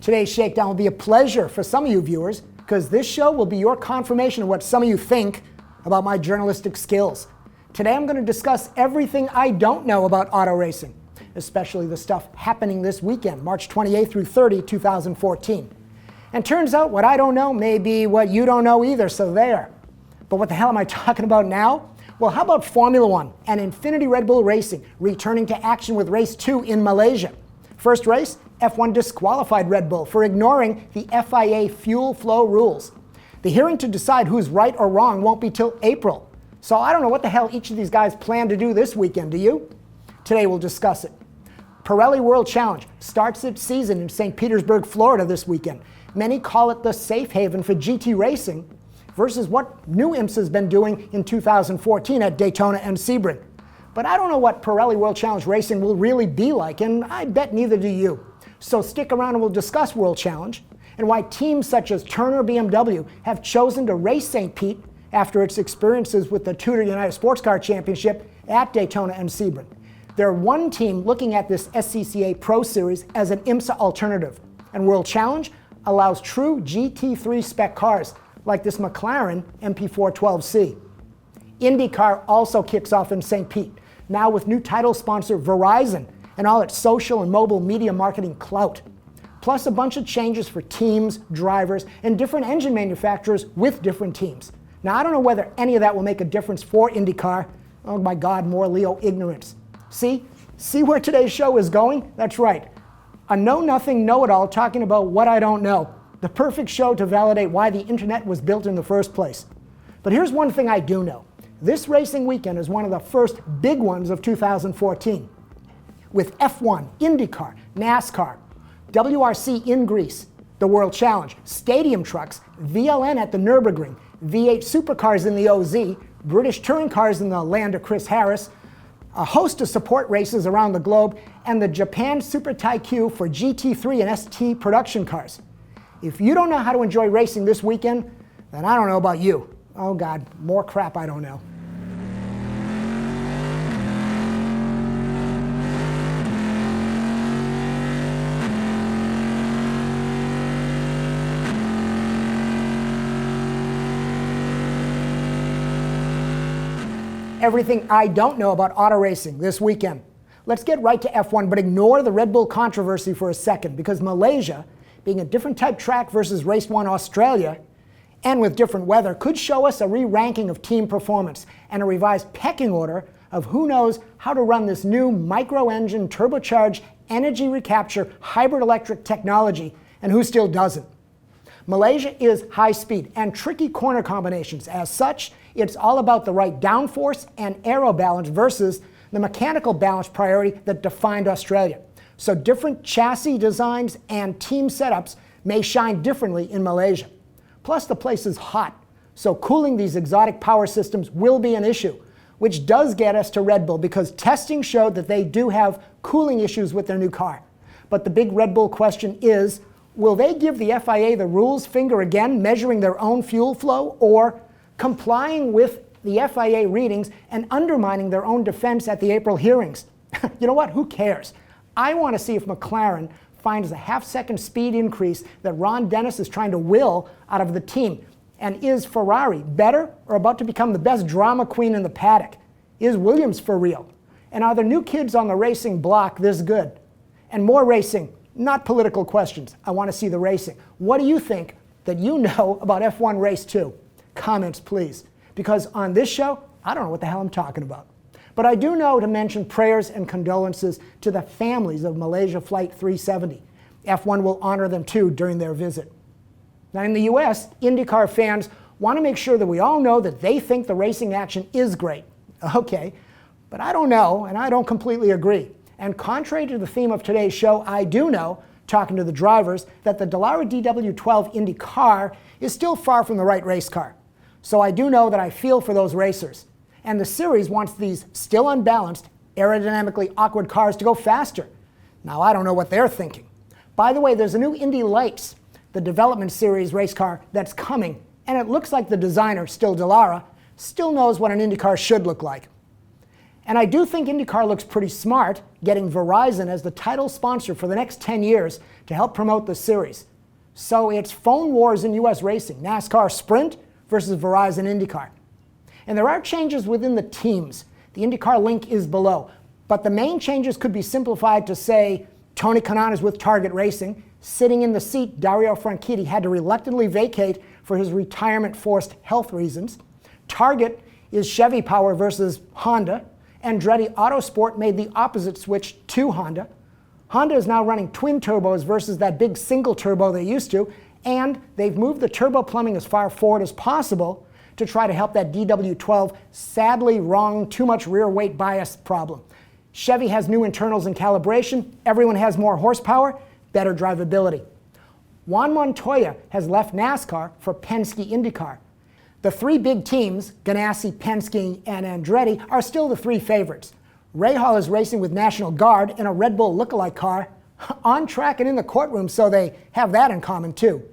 Today's Shakedown will be a pleasure for some of you viewers because this show will be your confirmation of what some of you think about my journalistic skills. Today I'm going to discuss everything I don't know about auto racing, especially the stuff happening this weekend, March 28th through 30, 2014. And turns out what I don't know may be what you don't know either, so there. But what the hell am I talking about now? Well, how about Formula One and Infiniti Red Bull Racing returning to action with Race 2 in Malaysia? First race, F1 disqualified Red Bull for ignoring the FIA fuel flow rules. The hearing to decide who's right or wrong won't be till April. So I don't know what the hell each of these guys plan to do this weekend, do you? Today we'll discuss it. Pirelli World Challenge starts its season in St. Petersburg, Florida this weekend. Many call it the safe haven for GT racing versus what new IMSA has been doing in 2014 at Daytona and Sebring. But I don't know what Pirelli World Challenge racing will really be like, and I bet neither do you. So stick around and we'll discuss World Challenge and why teams such as Turner BMW have chosen to race St. Pete after its experiences with the Tudor United Sports Car Championship at Daytona and Sebring. They're one team looking at this SCCA Pro Series as an IMSA alternative, and World Challenge allows true GT3 spec cars like this McLaren MP412C. IndyCar also kicks off in St. Pete, now with new title sponsor Verizon and all its social and mobile media marketing clout. Plus a bunch of changes for teams, drivers, and different engine manufacturers with different teams. Now I don't know whether any of that will make a difference for IndyCar. Oh my God, more Leo ignorance. See where today's show is going? That's right. A know-nothing know-it-all talking about what I don't know. The perfect show to validate why the internet was built in the first place. But here's one thing I do know. This racing weekend is one of the first big ones of 2014. With F1, IndyCar, NASCAR, WRC in Greece, the World Challenge, stadium trucks, VLN at the Nürburgring, V8 SuperCars in the OZ, British touring cars in the land of Chris Harris, a host of support races around the globe, and the Japan Super Taikyu for GT3 and ST production cars. If you don't know how to enjoy racing this weekend, then I don't know about you. Oh God, more crap I don't know. Everything I don't know about auto racing this weekend. Let's get right to F1, but ignore the Red Bull controversy for a second, because Malaysia, being a different type track versus Race 1 Australia, and with different weather, could show us a re-ranking of team performance and a revised pecking order of who knows how to run this new micro-engine turbocharged energy recapture hybrid electric technology, and who still doesn't. Malaysia is high speed and tricky corner combinations. As such, it's all about the right downforce and aero balance versus the mechanical balance priority that defined Australia. So different chassis designs and team setups may shine differently in Malaysia. Plus the place is hot, so cooling these exotic power systems will be an issue, which does get us to Red Bull because testing showed that they do have cooling issues with their new car. But the big Red Bull question is, will they give the FIA the rules finger again, measuring their own fuel flow, or complying with the FIA readings and undermining their own defense at the April hearings? You know what? Who cares? I want to see if McLaren finds the half-second speed increase that Ron Dennis is trying to will out of the team. And is Ferrari better or about to become the best drama queen in the paddock? Is Williams for real? And are the new kids on the racing block this good? And more racing, not political questions. I want to see the racing. What do you think that you know about F1 Race 2? Comments, please. Because on this show, I don't know what the hell I'm talking about. But I do know to mention prayers and condolences to the families of Malaysia Flight 370. F1 will honor them too during their visit. Now in the US, IndyCar fans want to make sure that we all know that they think the racing action is great. Okay, but I don't know, and I don't completely agree. And contrary to the theme of today's show, I do know, talking to the drivers, that the Dallara DW12 Indy car is still far from the right race car. So I do know that I feel for those racers. And the series wants these still unbalanced, aerodynamically awkward cars to go faster. Now I don't know what they're thinking. By the way, there's a new Indy Lights, the development series race car that's coming, and it looks like the designer, still Dallara, still knows what an Indy car should look like. And I do think IndyCar looks pretty smart, getting Verizon as the title sponsor for the next 10 years to help promote the series. So it's phone wars in US racing, NASCAR Sprint versus Verizon IndyCar. And there are changes within the teams. The IndyCar link is below. But the main changes could be simplified to say Tony Kanaan is with Target Racing. Sitting in the seat, Dario Franchitti had to reluctantly vacate for his retirement-forced health reasons. Target is Chevy Power versus Honda. Andretti Autosport made the opposite switch to Honda. Honda is now running twin turbos versus that big single turbo they used to, and they've moved the turbo plumbing as far forward as possible to try to help that DW12 sadly wrong too much rear weight bias problem. Chevy has new internals and calibration. Everyone has more horsepower, better drivability. Juan Montoya has left NASCAR for Penske IndyCar. The three big teams, Ganassi, Penske, and Andretti, are still the three favorites. Rahal is racing with National Guard in a Red Bull lookalike car, on track and in the courtroom, so they have that in common too.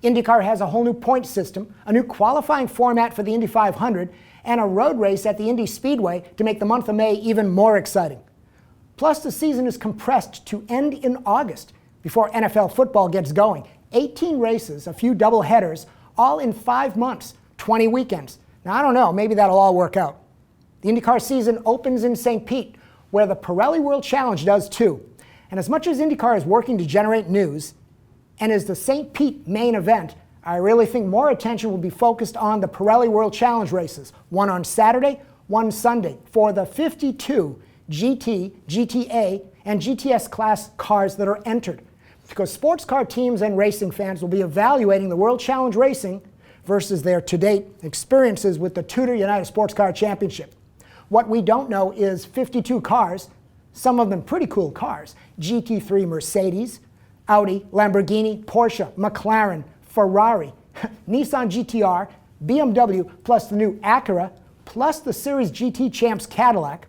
IndyCar has a whole new point system, a new qualifying format for the Indy 500, and a road race at the Indy Speedway to make the month of May even more exciting. Plus, the season is compressed to end in August before NFL football gets going. 18 races, a few double headers, all in 5 months, 20 weekends. Now, I don't know, maybe that'll all work out. The IndyCar season opens in St. Pete, where the Pirelli World Challenge does too. And as much as IndyCar is working to generate news, and is the St. Pete main event, I really think more attention will be focused on the Pirelli World Challenge races, one on Saturday, one Sunday, for the 52 GT, GTA, and GTS class cars that are entered. Because sports car teams and racing fans will be evaluating the World Challenge racing versus their to-date experiences with the Tudor United Sports Car Championship. What we don't know is 52 cars, some of them pretty cool cars, GT3 Mercedes, Audi, Lamborghini, Porsche, McLaren, Ferrari, Nissan GTR, BMW, plus the new Acura, plus the Series GT Champs Cadillac,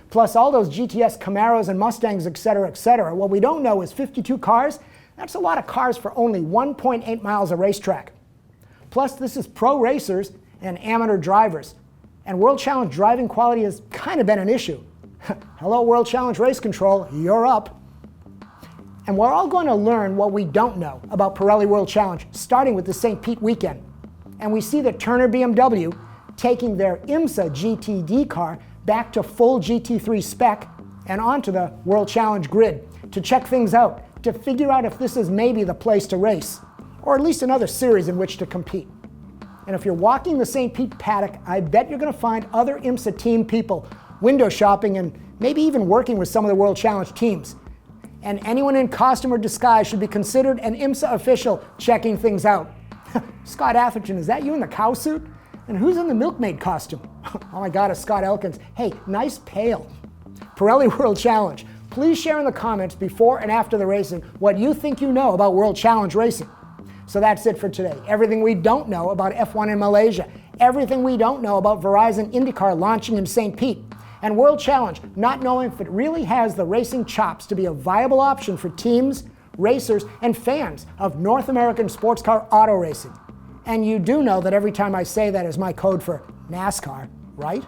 plus all those GTS Camaros and Mustangs, etc., etc. What we don't know is 52 cars. That's a lot of cars for only 1.8 miles of racetrack. Plus, this is pro racers and amateur drivers. And World Challenge driving quality has kind of been an issue. Hello, World Challenge Race Control, you're up. And we're all going to learn what we don't know about Pirelli World Challenge, starting with the St. Pete weekend. And we see that Turner BMW taking their IMSA GTD car back to full GT3 spec and onto the World Challenge grid to check things out, to figure out if this is maybe the place to race, or at least another series in which to compete. And if you're walking the St. Pete paddock, I bet you're going to find other IMSA team people window shopping and maybe even working with some of the World Challenge teams. And anyone in costume or disguise should be considered an IMSA official checking things out. Scott Atherton, is that you in the cow suit? And who's in the milkmaid costume? Oh my God, it's Scott Elkins. Hey, nice pail. Pirelli World Challenge. Please share in the comments before and after the racing what you think you know about World Challenge racing. So that's it for today. Everything we don't know about F1 in Malaysia. Everything we don't know about Verizon IndyCar launching in St. Pete. And World Challenge, not knowing if it really has the racing chops to be a viable option for teams, racers, and fans of North American sports car auto racing. And you do know that every time I say that is my code for NASCAR, right?